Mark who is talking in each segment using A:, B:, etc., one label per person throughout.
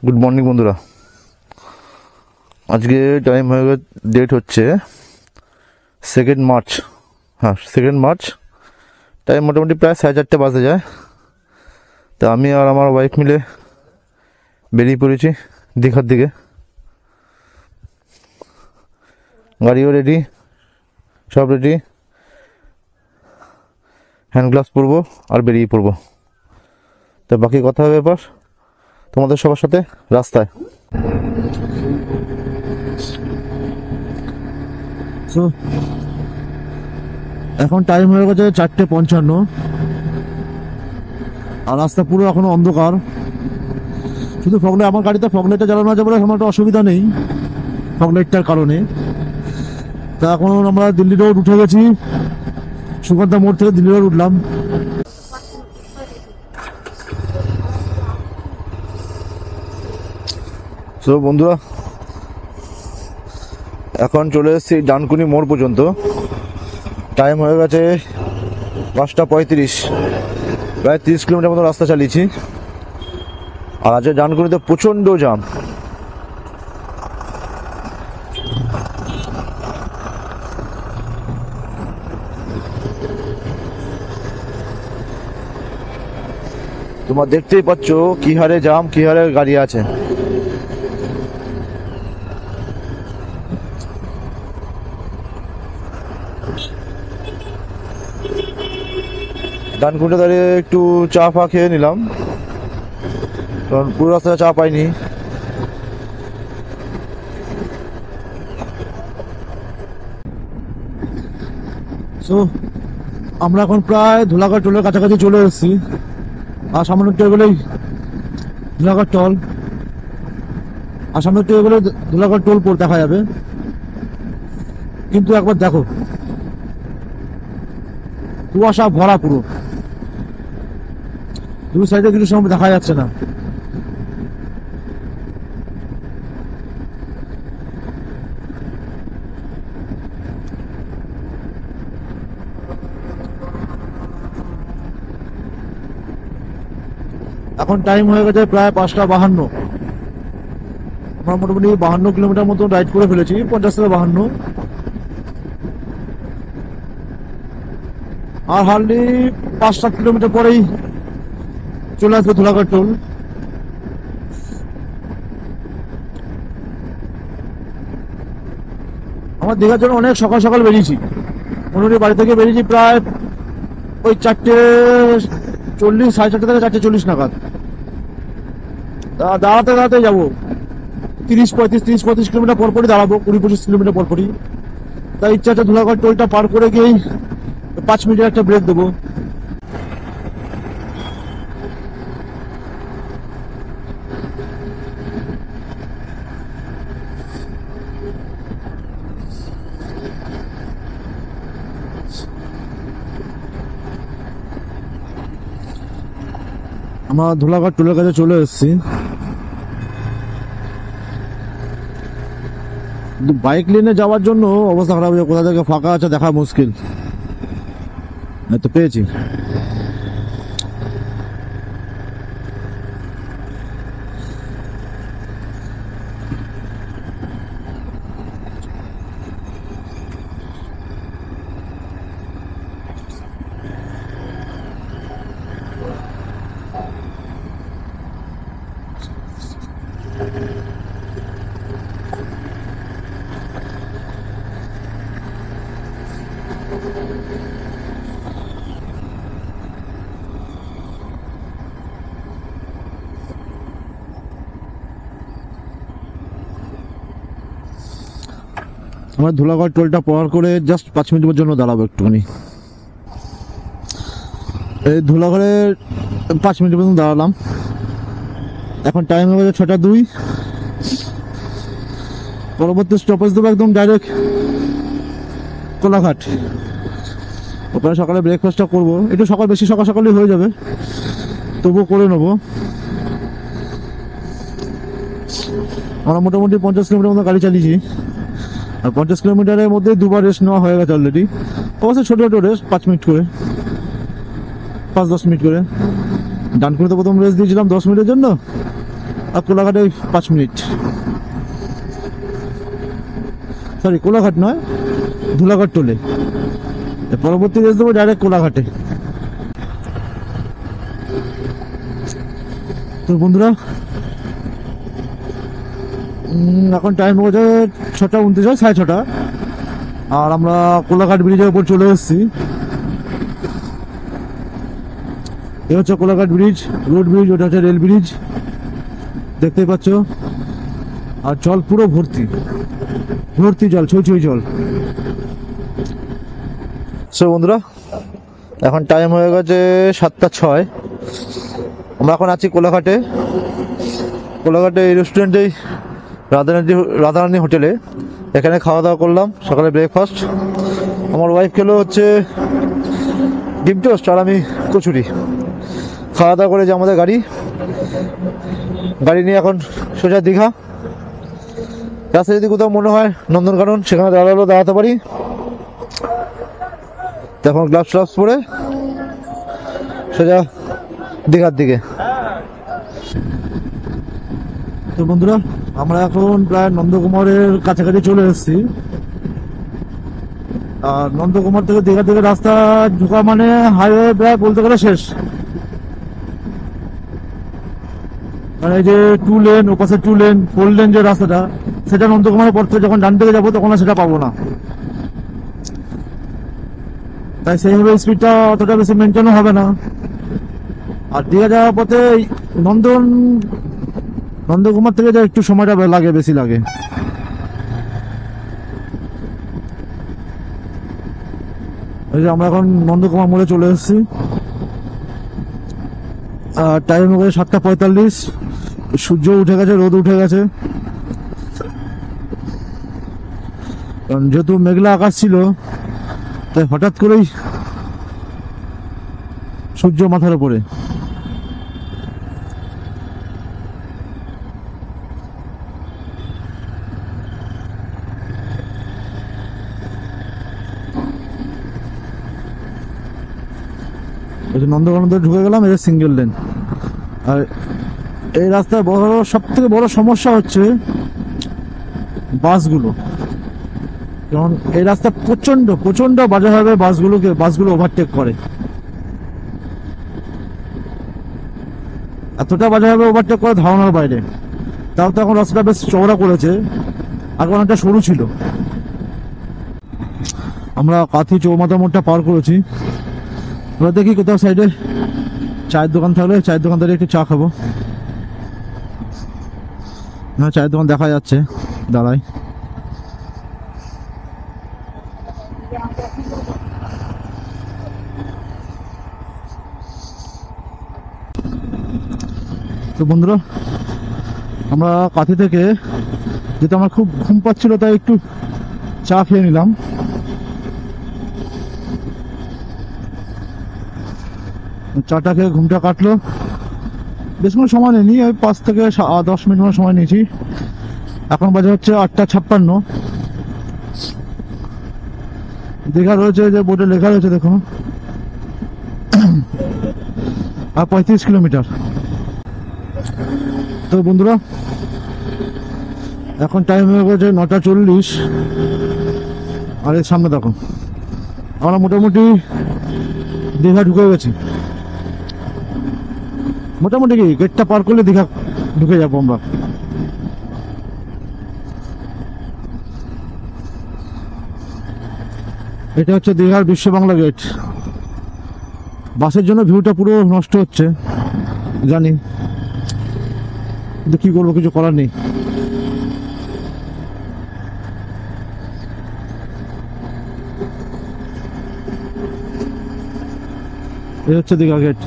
A: Good morning বন্ধুরা। আজকে time হয়ে গেছে, ডেট হচ্ছে 2 মার্চ। হ্যাঁ, 2 মার্চ। টাইম মোটামুটি প্রায় 4:30 বাজে যায়। তা আমি আর আমার ওয়াইফ মিলে বেরিয়ে পড়েছি দীঘার দিকে। গাড়িও রেডি, সব রেডি। হ্যান্ড গ্লাভস পরবো আর বেরিয়ে পড়বো। তো বাকি কথা হবে এবার তোমাদের সবার সাথে রাস্তায়। এখন টাইম হয়ে গেছে 4:55 আর রাস্তা পুরো এখনো অন্ধকার। শুধু ফগলাইট, আমার গাড়িতে ফগলাইটটা জ্বালানো আছে বলে আমার একটা অসুবিধা নেই ফগলাইটটার কারণে। তা এখন আমরা দিল্লি রোড উঠে গেছি, সুগন্ধা মোড় থেকে দিল্লি রোড উঠলাম। তো বন্ধুরা, এখন চলে এসেছি ডানকুনি মোড় পর্যন্ত। টাইম হয়ে গেছে 5:35, প্রায় 30 কিলোমিটার মতো রাস্তা চালিয়েছি। আর আজকে ডানকুনিতে প্রচণ্ড জ্যাম। তোমরা দেখতেই পাচ্ছ কি হারে জ্যাম, কি হারে গাড়ি আছে। ডানকুনিতে দাঁড়িয়ে একটু চা ফা খেয়ে নিলাম, কারণ পুরো রাস্তায় চা পাইনি। সো আমরা এখন প্রায় ধুলাগড় টোলের কাছাকাছি চলে এসেছি। আর সামনে একটু এগোলেই ধুলাগড় টোল, আর সামনে একটু এগোলে ধুলাগড় টোল দেখা যাবে। কিন্তু একবার দেখো, কুয়াশা ভরা পুরো, দুই সাইডে কিছু সময় দেখা যাচ্ছে না। এখন টাইম হয়ে গেছে প্রায় 5:52। আমরা মোটামুটি 52 কিলোমিটার মতো রাইড করে ফেলেছি, 50 থেকে 52। আর হার্ডলি 5-7 কিলোমিটার পরেই চলে আসবে ধুলাগড় টোল। আমার দীঘার জন্য অনেক সকাল সকাল বেরিয়েছি। মোটামুটি বাড়ি থেকে বেরিয়েছি প্রায় ওই 4:40, 4:30 থেকে 4:40 নাগাদ। দাঁড়াতে দাঁড়াতে যাবো 30-35 কিলোমিটার পরপরই দাঁড়াবো, 20-25 কিলোমিটার পরপরই। তাই ইচ্ছা আছে ধুলাগড় টোলটা পার করে গিয়েই 5 মিনিটের একটা ব্রেক দেবো। আমরা ধুলাগড় টোলের কাছে চলে এসেছি। বাইক লেনে যাওয়ার জন্য অবস্থা খারাপ হয়ে, কোথা থেকে ফাঁকা আছে দেখা মুশকিল। তো পেয়েছি। আমরা ধুলাগড় টোলটা পার করে জাস্ট 5 মিনিটের জন্য দাঁড়াবো একটুখানি। এই ধুলাগড়ে 5 মিনিটের মতো দাঁড়ালাম। এখন টাইম হয়ে গেছে 6:02। পরবর্তী স্টপেজ দেবো একদম ডাইরেক্ট কোলাঘাট। ওখানে সকালে ব্রেকফাস্টটা করবো, একটু বেশি সকাল সকালই হয়ে যাবে, তবুও করে নেবো। আমরা মোটামুটি 50 কিলোমিটার মতো গাড়ি চালিয়েছি। আর 50 কিলোমিটারের মধ্যে দুবার রেস্ট নেওয়া হয়ে গেছে অলরেডি। অবশ্যই ছোট ছোট রেস্ট, 5 মিনিট করে, 5-10 মিনিট করে। ডানকুনিতে প্রথম রেস্ট দিয়েছিলাম 10 মিনিটের জন্য, আর কোলাঘাটে 5 মিনিট, সরি কোলাঘাট নয়, ধুলাঘাট টোলে। পরবর্তী রেস দেবো ডাইরেক্ট কোলাঘাটে। তো বন্ধুরা এখন টাইম হচ্ছে 6:29, 6:30, আর আমরা কোলাঘাট ব্রিজের উপর চলে এসেছি। এ হচ্ছে কোলাঘাট ব্রিজ, রোড ব্রিজ, ওটা হচ্ছে রেল ব্রিজ, দেখতেই পাচ্ছ। আর জল পুরো ভর্তি ভর্তি জল, ছই ছই জল। সো বন্ধুরা এখন টাইম হয়ে গেছে 7:06। আমরা এখন আছি কোলাঘাটে। কোলাঘাটে এই রেস্টুরেন্টেই রাধারানী হোটেলে, এখানে খাওয়া দাওয়া করলাম সকালে ব্রেকফাস্ট। আমার ওয়াইফ খেলো হচ্ছে ডিম টোস্ট আর আমি কচুরি। খাওয়া দাওয়া করে যে আমাদের গাড়ি নিয়ে এখন সোজা দীঘা। রাস্তায় যদি কোথাও মনে হয় নন্দনকানন, সেখানে দাঁড়াতে পারি। তখন গ্লাভস পরে সোজা দীঘার দিকে। তো বন্ধুরা আমরা এখন প্রায় নন্দকুমারের কাছাকাছি চলে এসেছি। আর নন্দকুমার থেকে দীঘার দিকে রাস্তা ঢোকা মানে হাইওয়ে প্রায় বলতে গেলে শেষ। মানে এই যে 2 লেন, ওপাশে 2 লেন 4 লেন যে রাস্তাটা, সেটা নন্দকুমারের পর থেকে যখন ডান দিকে যাবো তখন সেটা পাবো না। তাই সেইভাবে স্পিডটা অতটা বেশি মেনটেনও হবে না। আর দীঘা যাওয়ার পথে নন্দকুমার থেকে যা একটু সময়টা বেশি লাগে। এই যে আমরা এখন নন্দকুমার মোড়ে চলে এসেছি। আর টাইম হয়ে গেছে 7:45। সূর্য উঠে গেছে, রোদ উঠে গেছে। কারণ যেহেতু মেঘলা আকাশ ছিল, তাই হঠাৎ করেই সূর্য মাথার উপরে। নন্দকানন ঢুকে গেলাম, এটা সিঙ্গেল লেন। আর এই রাস্তায় সব থেকে বড় সমস্যা হচ্ছে বাসগুলো। কারণ এই রাস্তা প্রচন্ড বাজেভাবে বাসগুলো ওভারটেক করে। এতটা বাজেভাবে ওভারটেক করে ধারণার বাইরে। তাও তো এখন রাস্তাটা বেশ চওড়া করেছে, আগে অনেকটা সরু ছিল। আমরা কাথি চৌমাথা মোড়টা পার করেছি। আমরা দেখি কোথাও সাইডে চায়ের দোকান থাকলে চায়ের দোকান থেকে একটু চা খাবো। হ্যাঁ, চায়ের দোকান দেখা যাচ্ছে, দাঁড়াই। তো বন্ধুরা আমরা কাথি থেকে, যেহেতু আমার খুব ঘুম পাচ্ছিল তাই একটু চা খেয়ে নিলাম। চাটা খেয়ে ঘুমটা কাটলো। বেশ কোনো সময় নেই, ওই 5 থেকে 10 মিনিট মতো সময় নিয়েছি। এখন বাজে হচ্ছে 8:56। দীঘা রয়েছে, যে বোর্ডে লেখা রয়েছে দেখুন, আর 35 কিলোমিটার। তো বন্ধুরা এখন টাইম হয়ে গেছে 9:40। আর এর সামনে দেখো আমরা মোটামুটি দীঘা ঢুকে গেছি। মোটামুটি কি গেটটা পার করলে দীঘা ঢুকে যাবো আমরা। এটা হচ্ছে দীঘার বিশ্ব বাংলা গেট। বাসের জন্য ভিউটা পুরো নষ্ট হচ্ছে জানি, কিন্তু কি করবো, কিছু করার নেই। এই হচ্ছে দীঘা গেট।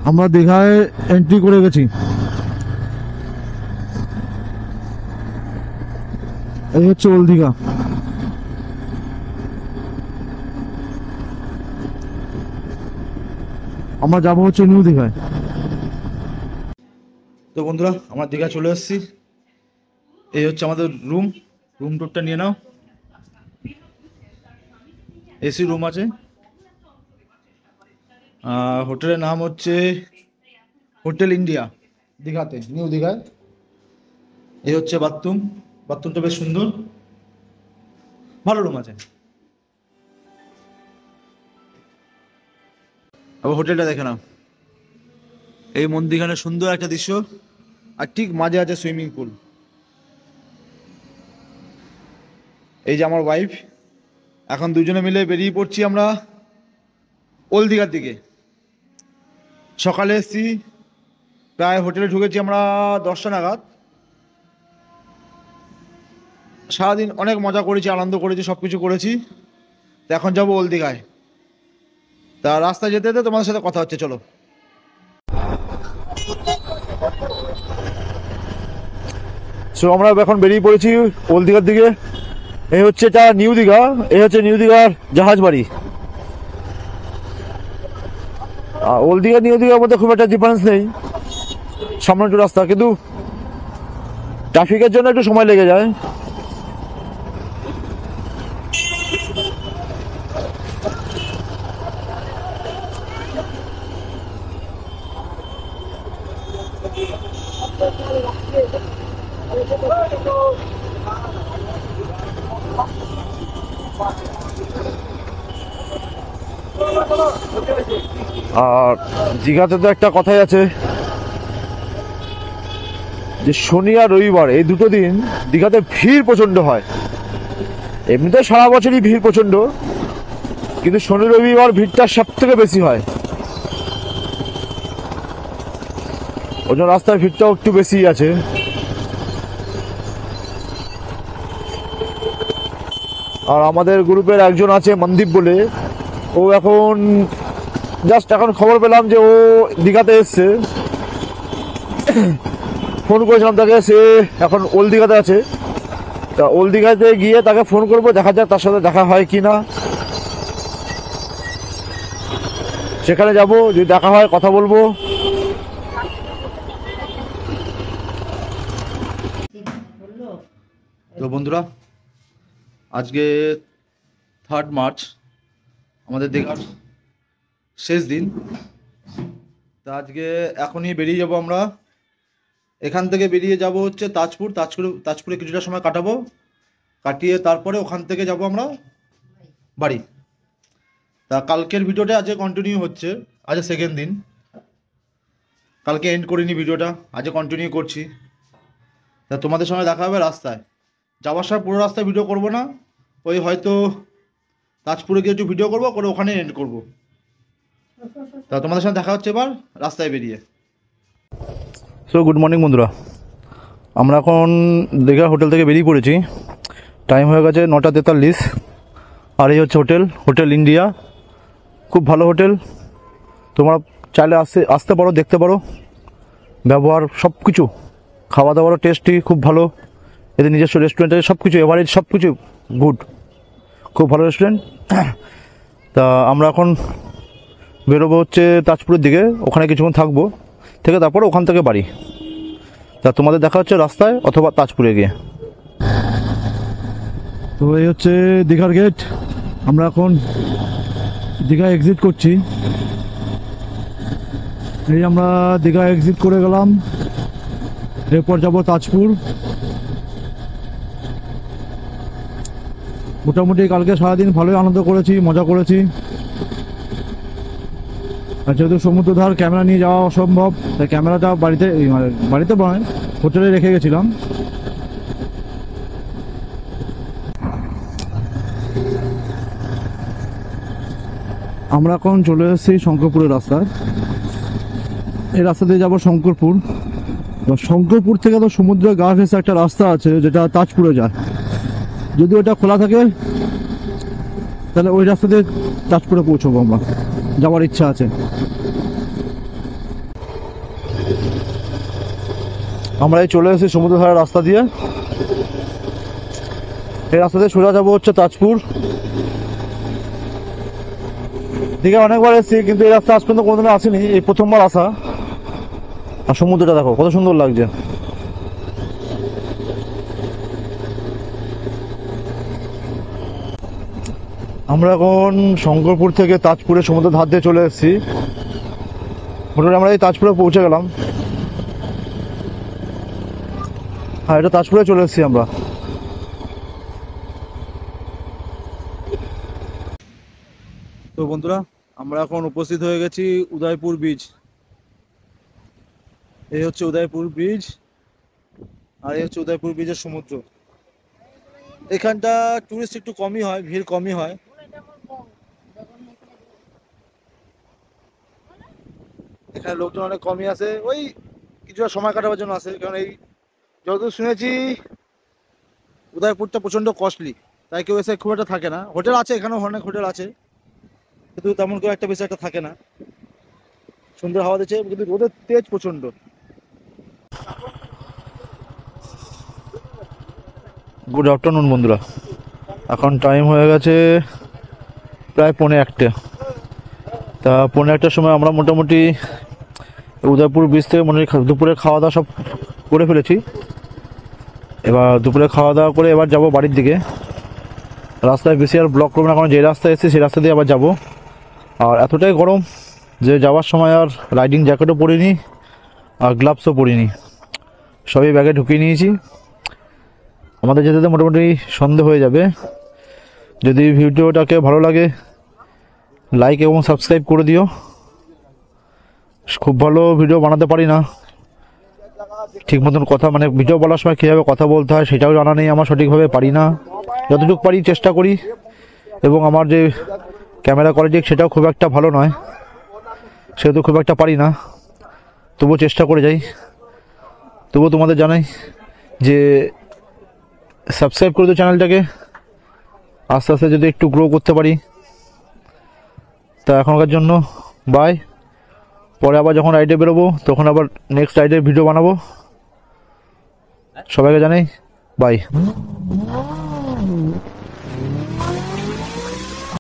A: আমরা দীঘায় এন্ট্রি করে গেছি। এই হচ্ছে ওল্ড দীঘা। আমরা যাবো হচ্ছে নিউ দীঘায়। তো বন্ধুরা আমরা দীঘা চলে এসেছি। এই হচ্ছে আমাদের রুম টুরটা নিয়ে নাও। এসি রুম আছে,
B: হোটেলের নাম হচ্ছে হোটেল ইন্ডিয়া, দীঘাতে, নিউ দীঘায়। এই হচ্ছে বাথরুম, বাথরুমটা বেশ সুন্দর, ভালো রুম আছে। আবার হোটেলটা দেখে নাও, এই মন্দিরখানে সুন্দর একটা দৃশ্য, আর ঠিক মাঝে আছে সুইমিং পুল। এই যে আমার ওয়াইফ, এখন দুজনে মিলে বেরিয়ে পড়ছি আমরা ওল্ড দীঘার দিকে। সকালে এসছি, প্রায় হোটেলে ঢুকেছি আমরা 10টা নাগাদ। সারাদিন অনেক মজা করেছি, আনন্দ করেছি, সব কিছু করেছি। তো এখন যাবো ওল্ড দীঘায়। তা রাস্তায় যেতে যেতে তোমাদের সাথে কথা হচ্ছে, চলো।
A: সো আমরা এখন বেরিয়ে পড়েছি ওল্ড দীঘার দিকে। এই হচ্ছে এটা নিউ দীঘা, এই হচ্ছে নিউ দীঘার জাহাজ বাড়ি। ওল্ড দীঘা নিউ দীঘার মধ্যে খুব একটা ডিফারেন্স নেই, সামনে একটু রাস্তা, কিন্তু ট্রাফিকের জন্য একটু সময় লেগে যায়। আর দীঘাতে তো একটা কথাই আছে যে শনি আর রবিবার এই দুটো দিন দীঘাতে ভিড় প্রচন্ড হয়। এমনিতে সারা বছরই ভিড় প্রচন্ড, কিন্তু শনি রবিবার ভিড়টা সব থেকে বেশি হয়। ওই জন্য রাস্তার ভিড়টাও একটু বেশি আছে। আর আমাদের গ্রুপের একজন আছে মনদীপ বলে, ও এখন জাস্ট এখন খবর পেলাম যে ও দীঘাতে এসছে। ফোন করেছিলাম তাকে, সে এখন ওল্ড দীঘাতে আছে। তা ওল্ড দীঘাতে গিয়ে তাকে ফোন করবো, দেখা যাক তার সাথে দেখা হয় কি না। সেখানে যাব, যদি দেখা হয় কথা বলবো।
B: তো বন্ধুরা, আজকে 3 মার্চ, আমাদের দীঘার শেষ দিন। তা আজকে এখনই বেরিয়ে যাব আমরা। এখান থেকে বেরিয়ে যাব হচ্ছে তাজপুর। তাজপুরে কিছুটা সময় কাটাবো, কাটিয়ে তারপরে ওখান থেকে যাব আমরা বাড়ি। তা কালকের ভিডিওটা আজকে কন্টিনিউ হচ্ছে, আজ সেকেন্ড দিন। কালকে এন্ড করিনি ভিডিওটা, আজকে কন্টিনিউ করছি। তা তোমাদের সঙ্গে দেখা হবে রাস্তায়। যাওয়ার সময় পুরো রাস্তায় ভিডিও করব না, ওই হয়তো তাজপুরে গিয়ে একটু ভিডিও করবো, করে ওখানে এন্ড করব। তা তোমাদের সঙ্গে দেখা হচ্ছে এবার রাস্তায় বেরিয়ে।
A: সো গুড মর্নিং বন্ধুরা, আমরা এখন দীঘা হোটেল থেকে বেরিয়ে পড়েছি। টাইম হয়ে গেছে 9:43। আর এই হচ্ছে হোটেল ইন্ডিয়া। খুব ভালো হোটেল, তোমরা চাইলে আসতে পারো, দেখতে পারো। ব্যবহার সব কিছু, খাওয়া দাওয়ারও টেস্টি, খুব ভালো। এদের নিজস্ব রেস্টুরেন্ট আছে, সব কিছু এভারেজ, সব কিছু গুড, খুব ভালো রেস্টুরেন্ট। তা আমরা এখন বেরোবো হচ্ছে তাজপুরের দিকে, ওখানে কিছুক্ষণ থাকবো, থেকে তারপর ওখান থেকে বাড়ি। তা তোমাদের দেখা হচ্ছে রাস্তায় অথবা তাজপুরে গিয়ে। তো এই হচ্ছে দীঘার গেট, আমরা এখন দীঘা এক্সিট করছি। এই আমরা দীঘা এক্সিট করে গেলাম, এরপর যাব তাজপুর। মোটামুটি কালকে সারাদিন ভালোই আনন্দ করেছি, মজা করেছি। আর যেহেতু সমুদ্রধার ক্যামেরা নিয়ে যাওয়া অসম্ভব, তাই ক্যামেরাটা বাড়িতে নয়, হোটেলে রেখে গেছিলাম। আমরা এখন চলে এসেছি শঙ্করপুরের রাস্তায়। এই রাস্তা দিয়ে যাবো শঙ্করপুর। শঙ্করপুর থেকে তো সমুদ্রের গা ঘেঁষে একটা রাস্তা আছে যেটা তাজপুরে যায়। যদি ওটা খোলা থাকে তাহলে ওই রাস্তা দিয়ে তাজপুরে পৌঁছবো, আমরা যাওয়ার ইচ্ছা আছে। আমরা এই চলে এসেছি সমুদ্র ধারের রাস্তা দিয়ে। এই রাস্তা দিয়ে সোজা যাবো হচ্ছে তাজপুর। দীঘা অনেকবার এসেছি, কিন্তু এই রাস্তা আজ পর্যন্ত কোনোদিনও আসিনি, এই প্রথমবার আসা। আর সমুদ্রটা দেখো কত সুন্দর লাগছে। আমরা এখন শঙ্করপুর থেকে তাজপুরে সমুদ্র ধার দিয়ে চলে এসেছি। মোটামুটি আমরা এই তাজপুরে পৌঁছে গেলাম। হ্যাঁ, এটা তাজপুরে চলে এসেছি আমরা। তো বন্ধুরা, আমরা এখন উপস্থিত হয়ে গেছি উদয়পুর ব্রিজ। এই হচ্ছে উদয়পুর ব্রিজ, আর এই হচ্ছে উদয়পুর ব্রিজের সমুদ্র। এখানটা টুরিস্ট একটু কমই হয়, ভিড় কমই হয়। এখানে লোকজন অনেক কমই আসে, ওই কিছুটা সময় কাটাবার জন্য আসে। কারণ এই যতদূর শুনেছি উদয়পুরটা প্রচণ্ড কস্টলি, তাই কেউ এসে খুব একটা থাকে না। হোটেল আছে, এখানেও অনেক হোটেল আছে, কিন্তু তেমন কেউ একটা বেশি একটা থাকে না। সুন্দর হাওয়া দিচ্ছে, কিন্তু রোদের তেজ প্রচণ্ড। গুড আফটারনুন বন্ধুরা, এখন টাইম হয়ে গেছে প্রায় 1:45। তা 1:45টার সময় আমরা মোটামুটি উদয়পুর ব্রিজ থেকে দুপুরে খাওয়া দাওয়া সব করে ফেলেছি। এবার দুপুরে খাওয়া দাওয়া করে এবার যাব বাড়ির দিকে। রাস্তায় বেশি আর ব্লক করবো না, কারণ যে রাস্তায় এসেছি সেই রাস্তা দিয়ে আবার যাব। আর এতটাই গরম যে যাওয়ার সময় আর রাইডিং জ্যাকেটও পরিনি আর গ্লাভসও পরিনি, সবই ব্যাগে ঢুকিয়ে নিয়েছি। আমাদের যেতে যেতে মোটামুটি সন্ধে হয়ে যাবে। যদি ভিডিওটাকে ভালো লাগে লাইক এবং সাবস্ক্রাইব করে দিও। খুব ভালো ভিডিও বানাতে পারি না, ঠিক মতন কথা মানে ভিডিও বলার সময় কীভাবে কথা বলতে হয় সেটাও জানা নেই আমার, সঠিকভাবে পারি না। যতটুকু পারি চেষ্টা করি, এবং আমার যে ক্যামেরা কোয়ালিটি সেটাও খুব একটা ভালো নয়, সেহেতু খুব একটা পারি না, তবুও চেষ্টা করে যাই। তবুও তোমাদের জানাই যে সাবস্ক্রাইব করে দিও চ্যানেলটাকে, আস্তে আস্তে যদি একটু গ্রো করতে পারি। তা এখনকার জন্য বাই। পরে আবার যখন রাইডে বেরোবো তখন আবার নেক্সট রাইডের ভিডিও বানাবো। সবাইকে জানাই বাই।